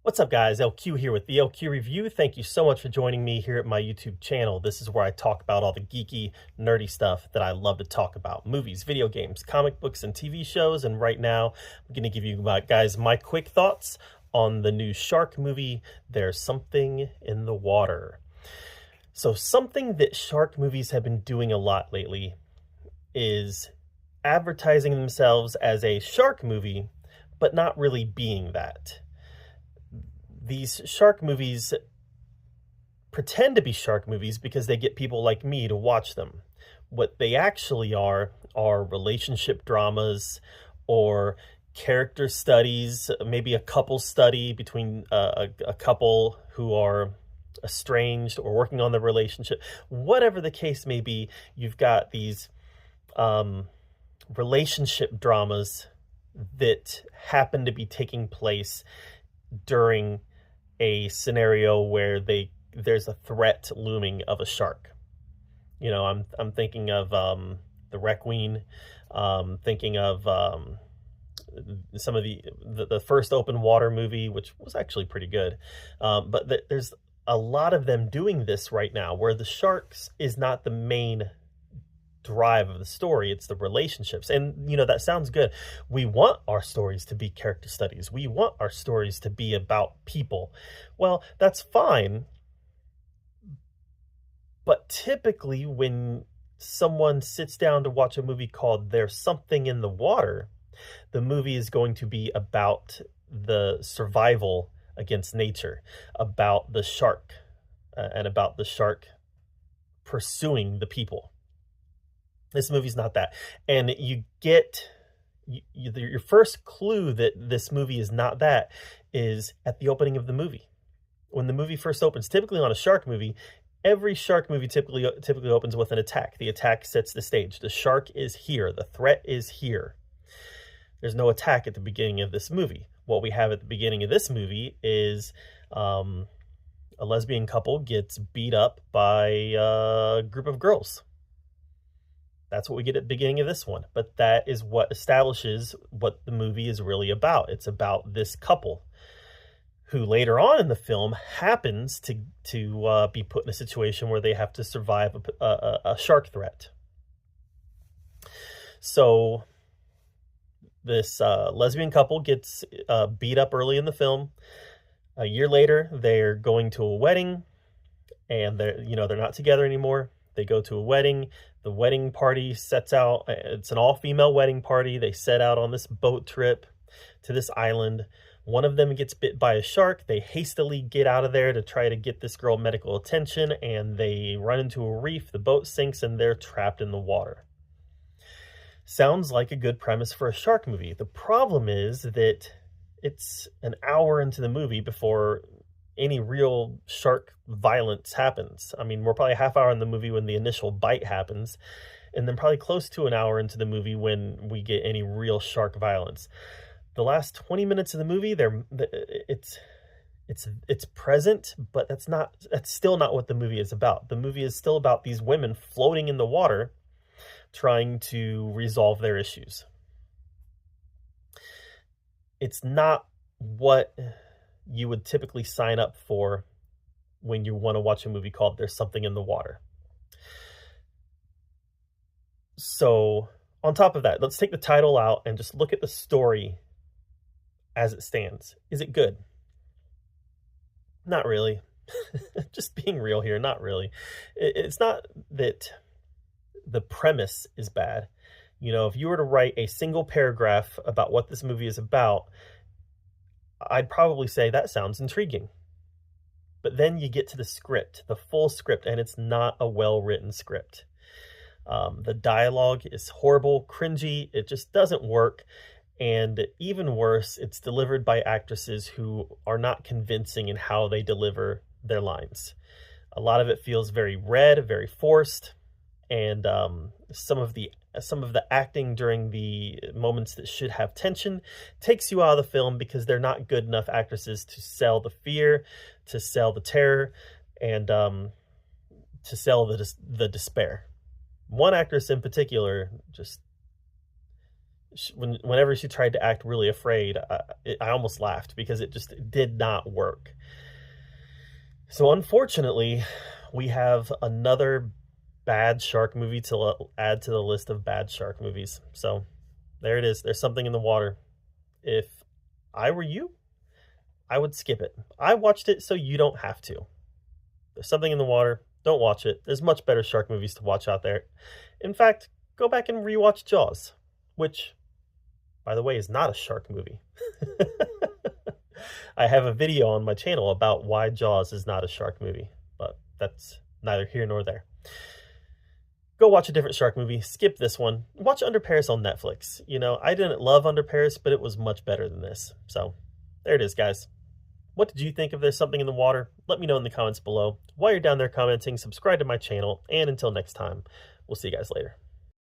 What's up, guys? LQ here with the LQ Review. Thank you so much for joining me here at my YouTube channel. This is where I talk about all the geeky, nerdy stuff that I love to talk about. Movies, video games, comic books, and TV shows. And right now, I'm going to give you, guys, my quick thoughts on the new shark movie, There's Something in the Water. So something that shark movies have been doing a lot lately is advertising themselves as a shark movie, but not really being that. These shark movies pretend to be shark movies because they get people like me to watch them. What they actually are relationship dramas or character studies, maybe a couple study between a couple who are estranged or working on the relationship. Whatever the case may be, you've got these relationship dramas that happen to be taking place during a scenario where there's a threat looming of a shark. You know, I'm thinking of the Requiem, thinking of some of the first open water movie, which was actually pretty good. But there's a lot of them doing this right now, where the sharks is not the main drive of the story, it's the relationships. And you know, that sounds good. We want our stories to be character studies, we want our stories to be about people. Well, that's fine, but typically when someone sits down to watch a movie called There's Something in the Water, the movie is going to be about the survival against nature, about the shark, and about the shark pursuing the people. This movie's not that. And you get your first clue that this movie is not that is at the opening of the movie. When the movie first opens, typically on a shark movie, every shark movie typically opens with an attack. The attack sets the stage. The shark is here. The threat is here. There's no attack at the beginning of this movie. What we have at the beginning of this movie is a lesbian couple gets beat up by a group of girls. That's what we get at the beginning of this one. But that is what establishes what the movie is really about. It's about this couple who later on in the film happens to be put in a situation where they have to survive a shark threat. So this lesbian couple gets beat up early in the film. A year later, they're going to a wedding, and they're not together anymore. They go to a wedding. The wedding party sets out. It's an all-female wedding party. They set out on this boat trip to this island. One of them gets bit by a shark. They hastily get out of there to try to get this girl medical attention, and they run into a reef. The boat sinks, and they're trapped in the water. Sounds like a good premise for a shark movie. The problem is that it's an hour into the movie before any real shark violence happens. I mean, we're probably a half hour in the movie when the initial bite happens, and then probably close to an hour into the movie when we get any real shark violence. The last 20 minutes of the movie, it's present, but that's still not what the movie is about. The movie is still about these women floating in the water trying to resolve their issues. It's not what you would typically sign up for when you want to watch a movie called There's Something in the Water. So on top of that, let's take the title out and just look at the story as it stands. Is it good? Not really. Just being real here, not really. It's not that the premise is bad. You know, if you were to write a single paragraph about what this movie is about, I'd probably say that sounds intriguing. But then you get to the script, the full script, and it's not a well-written script. The dialogue is horrible, cringy, it just doesn't work. And even worse, it's delivered by actresses who are not convincing in how they deliver their lines. A lot of it feels very read, very forced, and some of the acting during the moments that should have tension takes you out of the film because they're not good enough actresses to sell the fear, to sell the terror, and to sell the despair. One actress in particular just Whenever she tried to act really afraid, I almost laughed because it just did not work. So unfortunately, we have another bad shark movie to add to the list of bad shark movies. So there it is. There's something in the water. If I were you, I would skip it. I watched it so you don't have to. There's something in the water. Don't watch it. There's much better shark movies to watch out there. In fact, go back and rewatch Jaws, which, by the way, is not a shark movie. I have a video on my channel about why Jaws is not a shark movie, but that's neither here nor there. Go watch a different shark movie. Skip this one. Watch Under Paris on Netflix. You know, I didn't love Under Paris, but it was much better than this. So, there it is, guys. What did you think of There's Something in the Water? Let me know in the comments below. While you're down there commenting, subscribe to my channel, and until next time, we'll see you guys later.